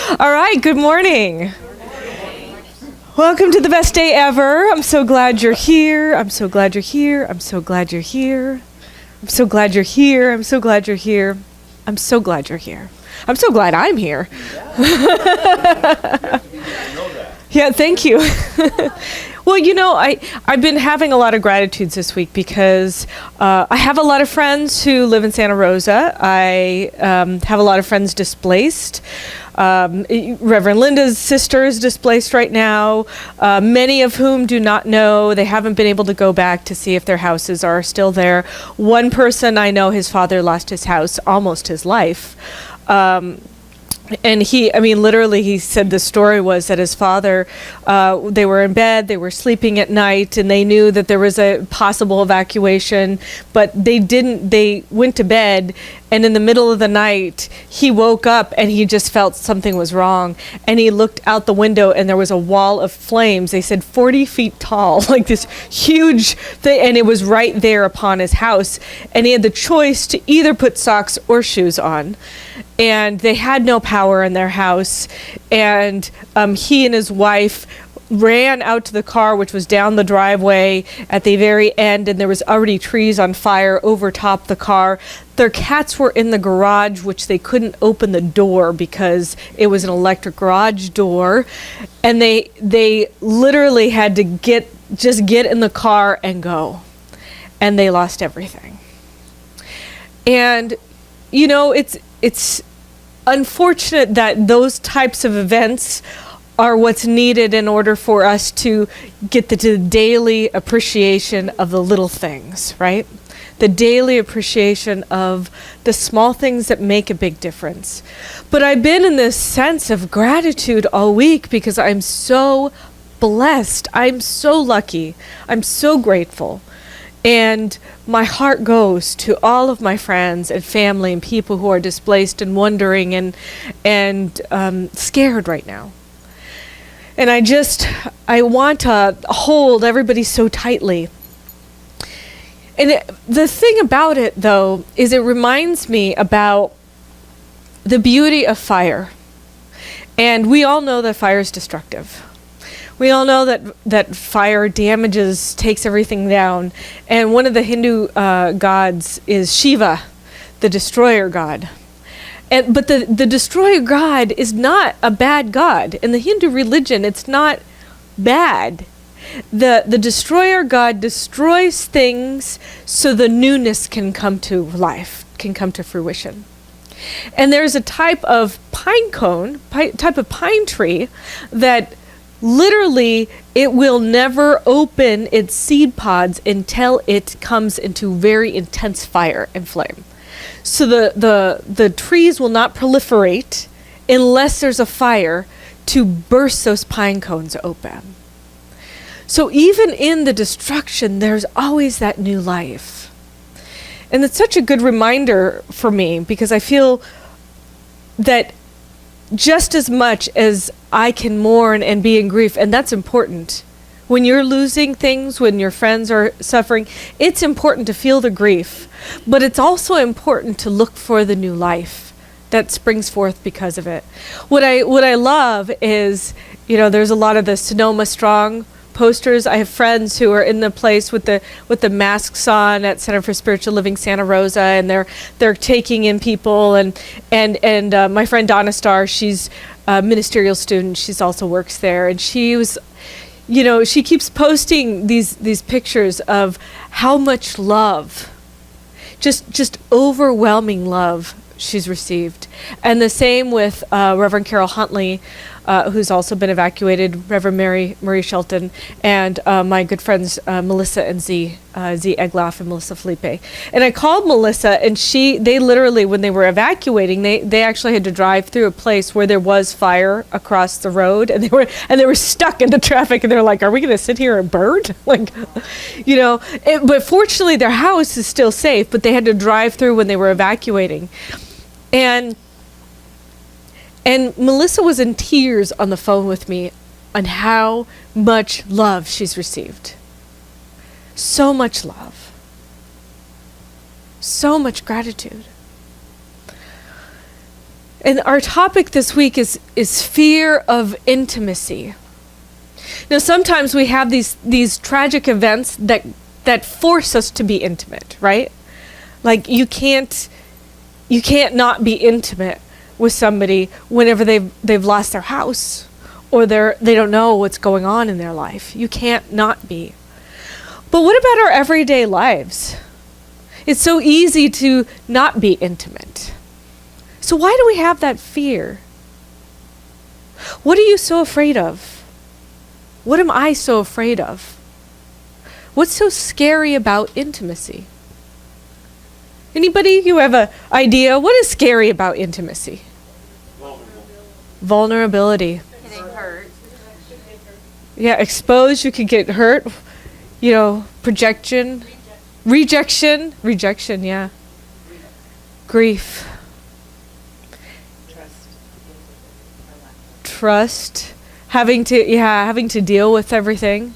All right, good morning. Welcome to the best day ever. I'm so glad you're here. I'm so glad you're here. I'm so glad you're here. I'm so glad you're here. I'm so glad you're here. I'm so glad you're here. I'm so glad I'm here. Yeah, thank you. Well, you know, I've been having a lot of gratitudes this week because I have a lot of friends who live in Santa Rosa. I have a lot of friends displaced. Reverend Linda's sister is displaced right now, many of whom do not know. They haven't been able to go back to see if their houses are still there. One person I know, his father lost his house, almost his life. And literally he said the story was that his father, they were in bed, they were sleeping at night, and they knew that there was a possible evacuation, but they went to bed, and in the middle of the night, he woke up and he just felt something was wrong. And he looked out the window and there was a wall of flames. They said 40 feet tall, like this huge thing, and it was right there upon his house. And he had the choice to either put socks or shoes on. And they had no power in their house. And he and his wife ran out to the car, which was down the driveway at the very end, and there was already trees on fire over top the car. Their cats were in the garage, which they couldn't open the door because it was an electric garage door. And they literally had to get in the car and go. And they lost everything. And, you know, it's unfortunate that those types of events are what's needed in order for us to get the daily appreciation of the little things, right? The daily appreciation of the small things that make a big difference. But I've been in this sense of gratitude all week because I'm so blessed. I'm so lucky. I'm so grateful. And my heart goes to all of my friends and family and people who are displaced and wondering and scared right now. And I want to hold everybody so tightly. And the thing about it, though, is it reminds me about the beauty of fire. And we all know that fire is destructive. We all know that fire takes everything down. And one of the Hindu gods is Shiva, the destroyer god. But the destroyer god is not a bad god. In the Hindu religion, it's not bad. The destroyer god destroys things so the newness can come to life, can come to fruition. And there's a type of pine tree that literally it will never open its seed pods until it comes into very intense fire and flame. So the trees will not proliferate unless there's a fire to burst those pine cones open. So even in the destruction, there's always that new life. And it's such a good reminder for me because I feel that just as much as I can mourn and be in grief, and that's important. When you're losing things, when your friends are suffering, it's important to feel the grief, but it's also important to look for the new life that springs forth because of it. What I love is, you know, there's a lot of the Sonoma Strong posters. I have friends who are in the place with the masks on at Center for Spiritual Living Santa Rosa, and they're taking in people, and my friend Donna Starr, she's a ministerial student. She's also works there, and she was, you know, she keeps posting these pictures of how much love, just overwhelming love she's received. And the same with Reverend Carol Huntley, who's also been evacuated, Reverend Marie Shelton, and my good friends Melissa and Z Egloff and Melissa Felipe. And I called Melissa, and they literally, when they were evacuating, they actually had to drive through a place where there was fire across the road, and they were stuck into traffic, and they're like, "Are we going to sit here and burn?" Like, you know. But fortunately, their house is still safe, but they had to drive through when they were evacuating, and Melissa was in tears on the phone with me on how much love she's received. So much love. So much gratitude. And our topic this week is fear of intimacy. Now, sometimes we have these tragic events that force us to be intimate, right? Like you can't not be intimate with somebody whenever they've lost their house or they don't know what's going on in their life. You can't not be. But what about our everyday lives? It's so easy to not be intimate. So why do we have that fear? What are you so afraid of? What am I so afraid of? What's so scary about intimacy? Anybody? You have an idea? What is scary about intimacy? Vulnerability. Getting hurt. Yeah, exposed, you could get hurt. You know, rejection, yeah. Grief. Trust. Having to deal with everything.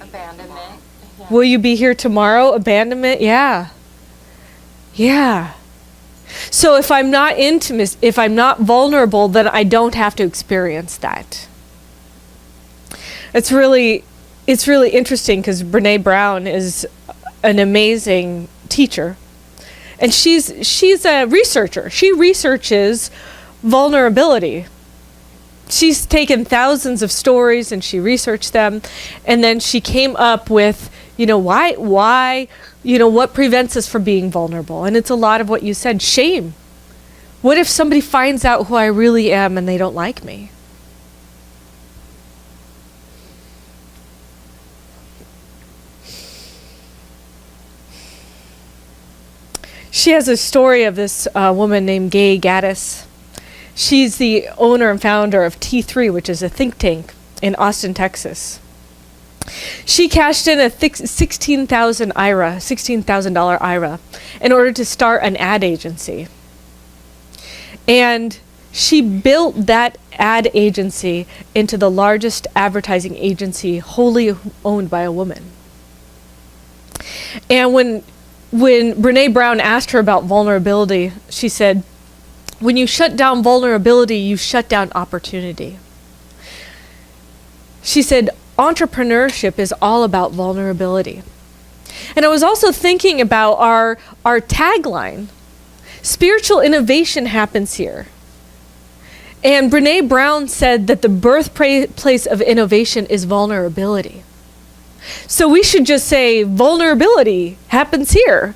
Abandonment. Yeah. Will you be here tomorrow? Abandonment, yeah. Yeah. So if I'm not intimate, if I'm not vulnerable, then I don't have to experience that. It's really interesting because Brene Brown is an amazing teacher. And she's a researcher. She researches vulnerability. She's taken thousands of stories and she researched them, and then she came up with, why, what prevents us from being vulnerable? And it's a lot of what you said, shame. What if somebody finds out who I really am and they don't like me? She has a story of this woman named Gay Gaddis. She's the owner and founder of T3, which is a think tank in Austin, Texas. She cashed in a $16,000 IRA in order to start an ad agency. And she built that ad agency into the largest advertising agency wholly owned by a woman. And when Brene Brown asked her about vulnerability, she said, when you shut down vulnerability, you shut down opportunity. She said, entrepreneurship is all about vulnerability. And I was also thinking about our tagline. Spiritual innovation happens here. And Brene Brown said that the birthplace of innovation is vulnerability. So we should just say vulnerability happens here.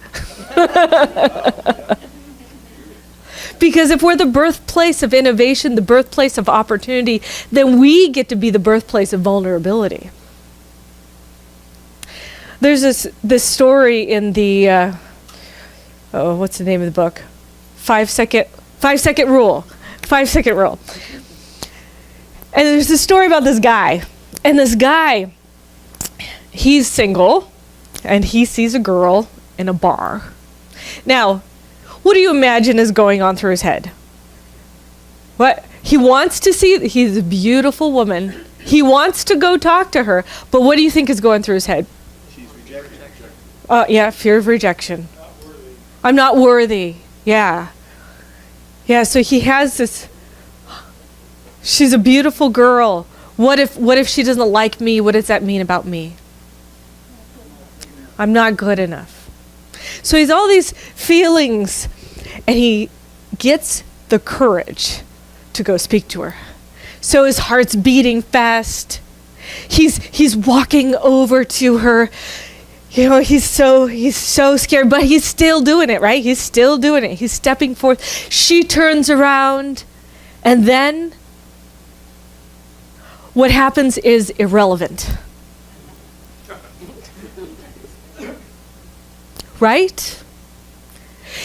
Because if we're the birthplace of innovation, the birthplace of opportunity, then we get to be the birthplace of vulnerability. There's this story in the, what's the name of the book? 5 second rule. 5 second rule. And there's this story about this guy. And this guy, he's single, and he sees a girl in a bar. Now, what do you imagine is going on through his head? What? He wants to see, he's a beautiful woman. He wants to go talk to her, but what do you think is going through his head? She's rejected. Yeah, fear of rejection. I'm not worthy. Yeah. Yeah, so he has this, she's a beautiful girl. What if she doesn't like me? What does that mean about me? I'm not good enough. So he's all these feelings, and he gets the courage to go speak to her. So his heart's beating fast. He's walking over to her. He's so scared, but he's still doing it, right? He's still doing it. He's stepping forth. She turns around, and then what happens is irrelevant. Right?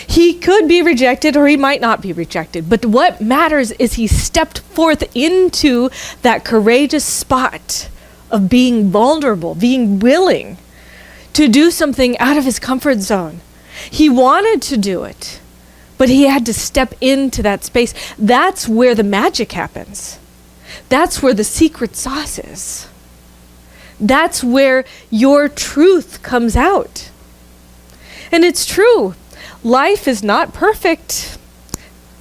He could be rejected or he might not be rejected. But what matters is he stepped forth into that courageous spot of being vulnerable, being willing to do something out of his comfort zone. He wanted to do it, but he had to step into that space. That's where the magic happens. That's where the secret sauce is. That's where your truth comes out. And it's true. Life is not perfect.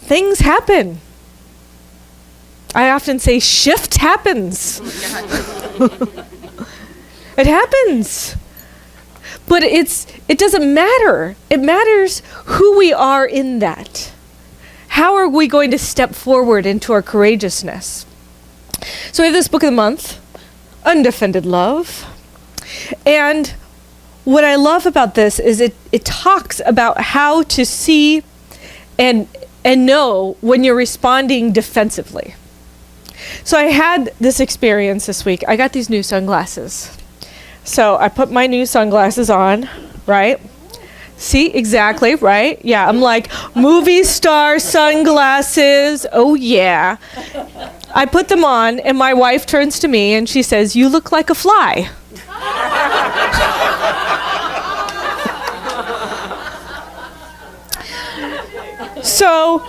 things happen. I often say shift happens. It happens. But it doesn't matter. It matters who we are in that. How are we going to step forward into our courageousness? So we have this book of the month, Undefended Love. And what I love about this is it talks about how to see and know when you're responding defensively. So I had this experience this week. I got these new sunglasses. So I put my new sunglasses on, right? See, exactly, right? Yeah, I'm like, movie star sunglasses. Oh, yeah. I put them on, and my wife turns to me, and she says, "You look like a fly." So...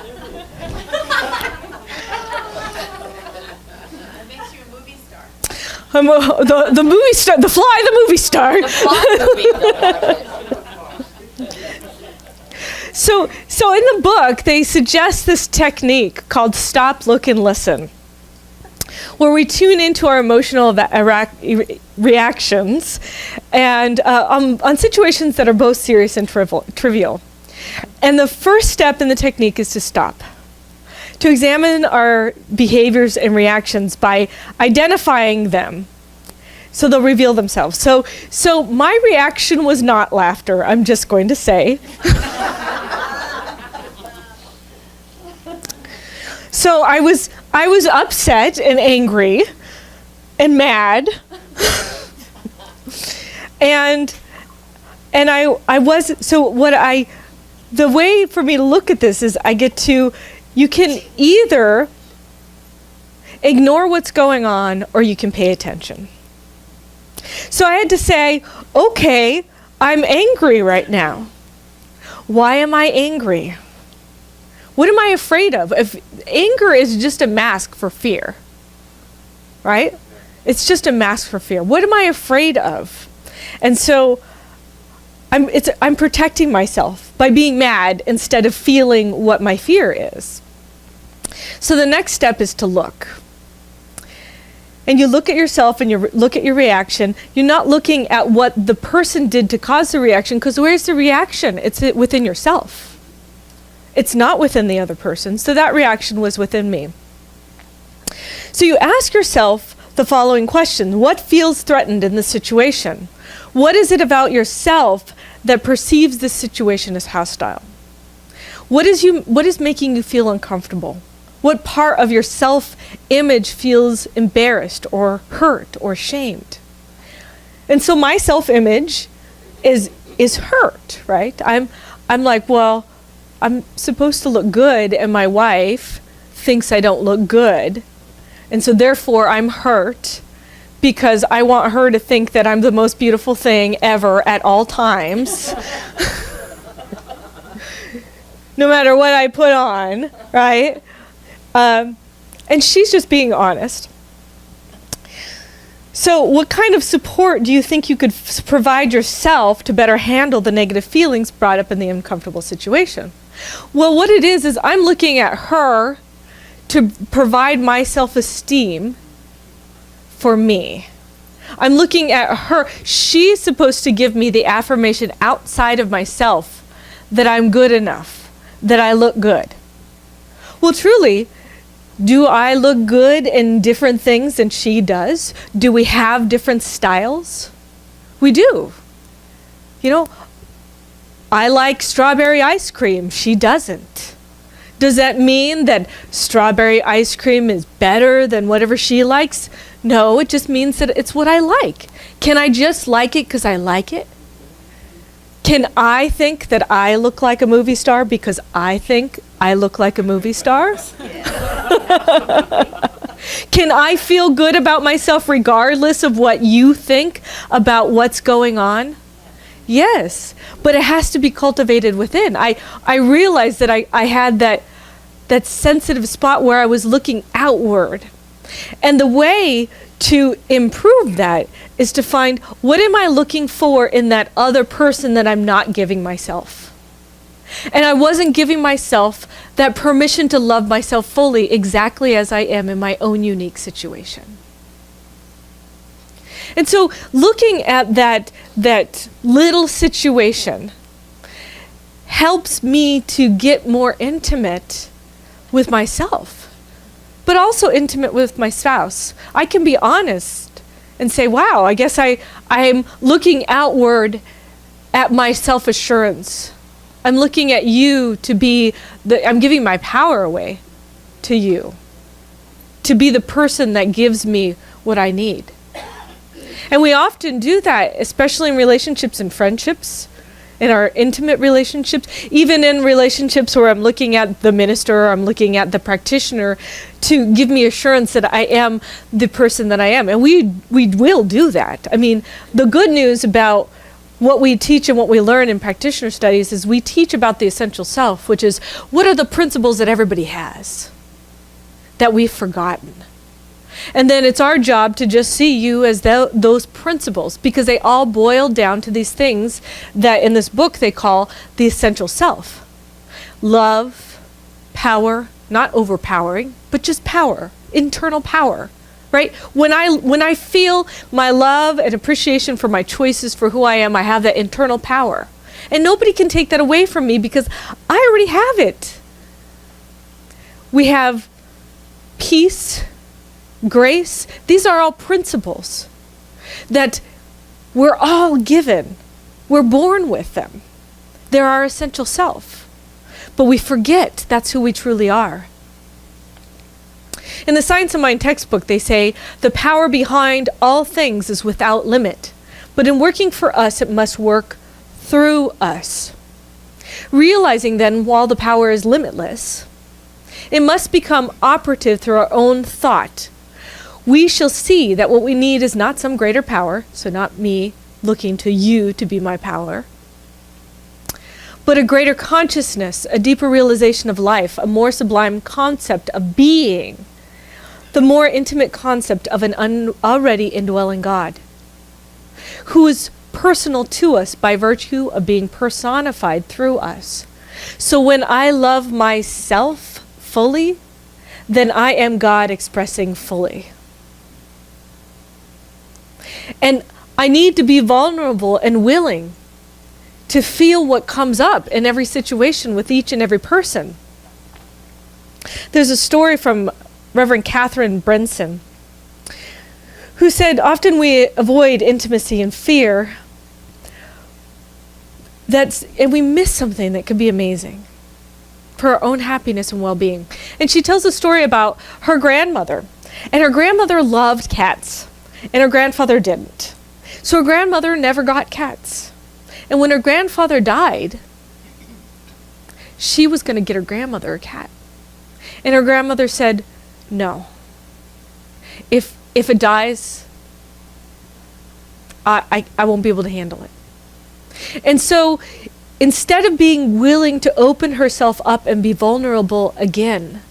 the movie star, the fly, the movie star. So in the book, they suggest this technique called stop, look, and listen, where we tune into our emotional reactions and on situations that are both serious and trivial. And the first step in the technique is to stop. To examine our behaviors and reactions by identifying them, so they'll reveal themselves. So my reaction was not laughter, I'm just going to say. So I was upset and angry and mad, and I was, so the way for me to look at this is you can either ignore what's going on or you can pay attention. So I had to say, okay, I'm angry right now. Why am I angry? What am I afraid of? If anger is just a mask for fear, right? It's just a mask for fear. What am I afraid of? And so I'm protecting myself by being mad instead of feeling what my fear is. So the next step is to look. And you look at yourself and you look at your reaction. You're not looking at what the person did to cause the reaction, because where's the reaction? It's within yourself. It's not within the other person. So that reaction was within me. So you ask yourself the following question: what feels threatened in this situation? What is it about yourself that perceives this situation as hostile? What is making you feel uncomfortable? What part of your self-image feels embarrassed or hurt or shamed? And so my self-image is hurt, right? I'm like, well, I'm supposed to look good, and my wife thinks I don't look good. And so therefore I'm hurt because I want her to think that I'm the most beautiful thing ever at all times. No matter what I put on, right? And she's just being honest. So what kind of support do you think you could provide yourself to better handle the negative feelings brought up in the uncomfortable situation? Well, what it is I'm looking at her to provide my self-esteem for me. I'm looking at her. She's supposed to give me the affirmation outside of myself that I'm good enough, that I look good. Well, truly, do I look good in different things than she does? Do we have different styles? We do. You know, I like strawberry ice cream. She doesn't. Does that mean that strawberry ice cream is better than whatever she likes? No, it just means that it's what I like. Can I just like it because I like it? Can I think that I look like a movie star because I think I look like a movie star? Can I feel good about myself regardless of what you think about what's going on? Yes, but it has to be cultivated within. I realized that I had that sensitive spot where I was looking outward. And the way to improve that is to find, what am I looking for in that other person that I'm not giving myself? And I wasn't giving myself that permission to love myself fully exactly as I am in my own unique situation. And so looking at that little situation helps me to get more intimate with myself, but also intimate with my spouse. I can be honest and say, wow, I guess I'm looking outward at my self-assurance. I'm looking at you to be I'm giving my power away to you, to be the person that gives me what I need. And we often do that, especially in relationships and friendships, in our intimate relationships, even in relationships where I'm looking at the minister or I'm looking at the practitioner to give me assurance that I am the person that I am. And we will do that. I mean, the good news about what we teach and what we learn in practitioner studies is we teach about the essential self, which is what are the principles that everybody has that we've forgotten. And then it's our job to just see you as those principles, because they all boil down to these things that in this book they call the essential self. Love, power, not overpowering, but just power, internal power, right? When I feel my love and appreciation for my choices, for who I am, I have that internal power. And nobody can take that away from me because I already have it. We have peace, grace. These are all principles that we're all given. We're born with them. They're our essential self. But we forget that's who we truly are. In the Science of Mind textbook, they say, the power behind all things is without limit. But in working for us, it must work through us. Realizing then, while the power is limitless, it must become operative through our own thought. We shall see that what we need is not some greater power, so not me looking to you to be my power, but a greater consciousness, a deeper realization of life, a more sublime concept of being, the more intimate concept of an already indwelling God, who is personal to us by virtue of being personified through us. So when I love myself fully, then I am God expressing fully. And I need to be vulnerable and willing to feel what comes up in every situation with each and every person. There's a story from Reverend Catherine Brenson, who said, often we avoid intimacy and fear, and we miss something that could be amazing for our own happiness and well-being. And she tells a story about her grandmother. And her grandmother loved cats, and her grandfather didn't. So her grandmother never got cats. And when her grandfather died, she was going to get her grandmother a cat. And her grandmother said, no. If it dies, I won't be able to handle it. And so instead of being willing to open herself up and be vulnerable again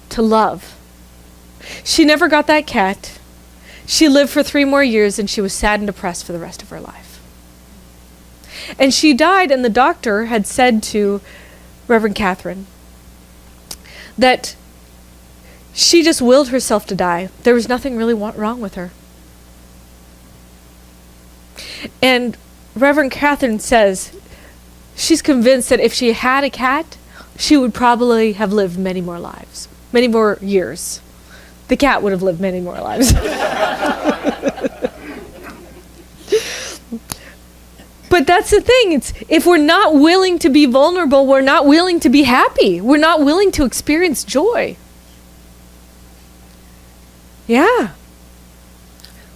to love, she never got that cat. She lived for 3 more years, and she was sad and depressed for the rest of her life. And she died, and the doctor had said to Reverend Catherine that she just willed herself to die. There was nothing really wrong with her. And Reverend Catherine says she's convinced that if she had a cat, she would probably have lived many more lives, many more years. The cat would have lived many more lives. But that's the thing. It's if we're not willing to be vulnerable, we're not willing to be happy. We're not willing to experience joy. Yeah.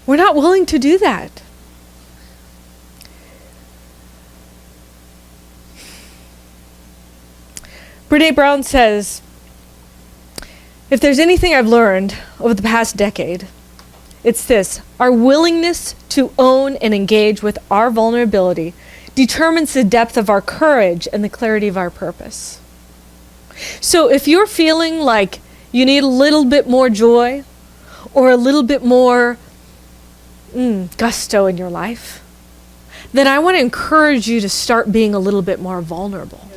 We're not willing to do that. Brene Brown says, if there's anything I've learned over the past decade, it's this: our willingness to own and engage with our vulnerability determines the depth of our courage and the clarity of our purpose. So if you're feeling like you need a little bit more joy or a little bit more gusto in your life, then I want to encourage you to start being a little bit more vulnerable.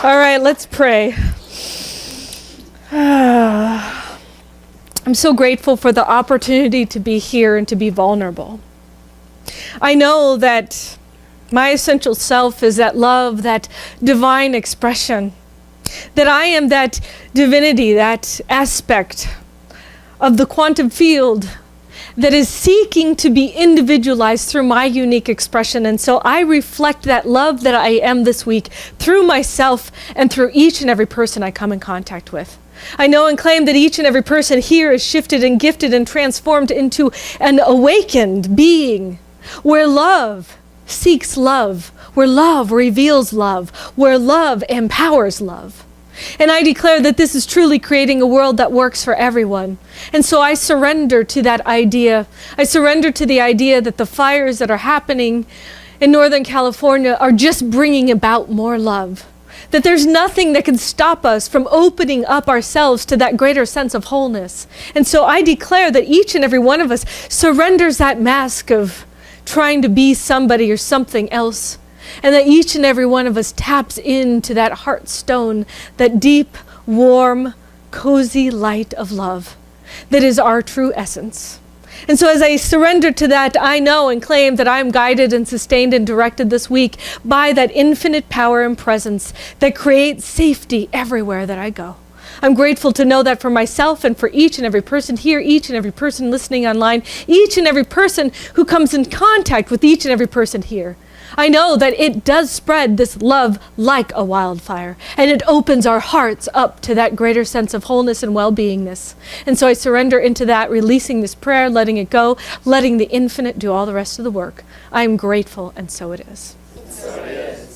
All right, let's pray. I'm so grateful for the opportunity to be here and to be vulnerable. I know that my essential self is that love, that divine expression, that I am that divinity, that aspect of the quantum field that is seeking to be individualized through my unique expression. And so I reflect that love that I am this week through myself and through each and every person I come in contact with. I know and claim that each and every person here is shifted and gifted and transformed into an awakened being where love seeks love, where love reveals love, where love empowers love. And I declare that this is truly creating a world that works for everyone. And so I surrender to that idea. I surrender to the idea that the fires that are happening in Northern California are just bringing about more love. That there's nothing that can stop us from opening up ourselves to that greater sense of wholeness. And so I declare that each and every one of us surrenders that mask of trying to be somebody or something else. And that each and every one of us taps into that heart stone, that deep, warm, cozy light of love that is our true essence. And so as I surrender to that, I know and claim that I'm guided and sustained and directed this week by that infinite power and presence that creates safety everywhere that I go. I'm grateful to know that for myself and for each and every person here, each and every person listening online, each and every person who comes in contact with each and every person here. I know that it does spread this love like a wildfire, and it opens our hearts up to that greater sense of wholeness and well-beingness. And so I surrender into that, releasing this prayer, letting it go, letting the infinite do all the rest of the work. I am grateful, and so it is. So it is.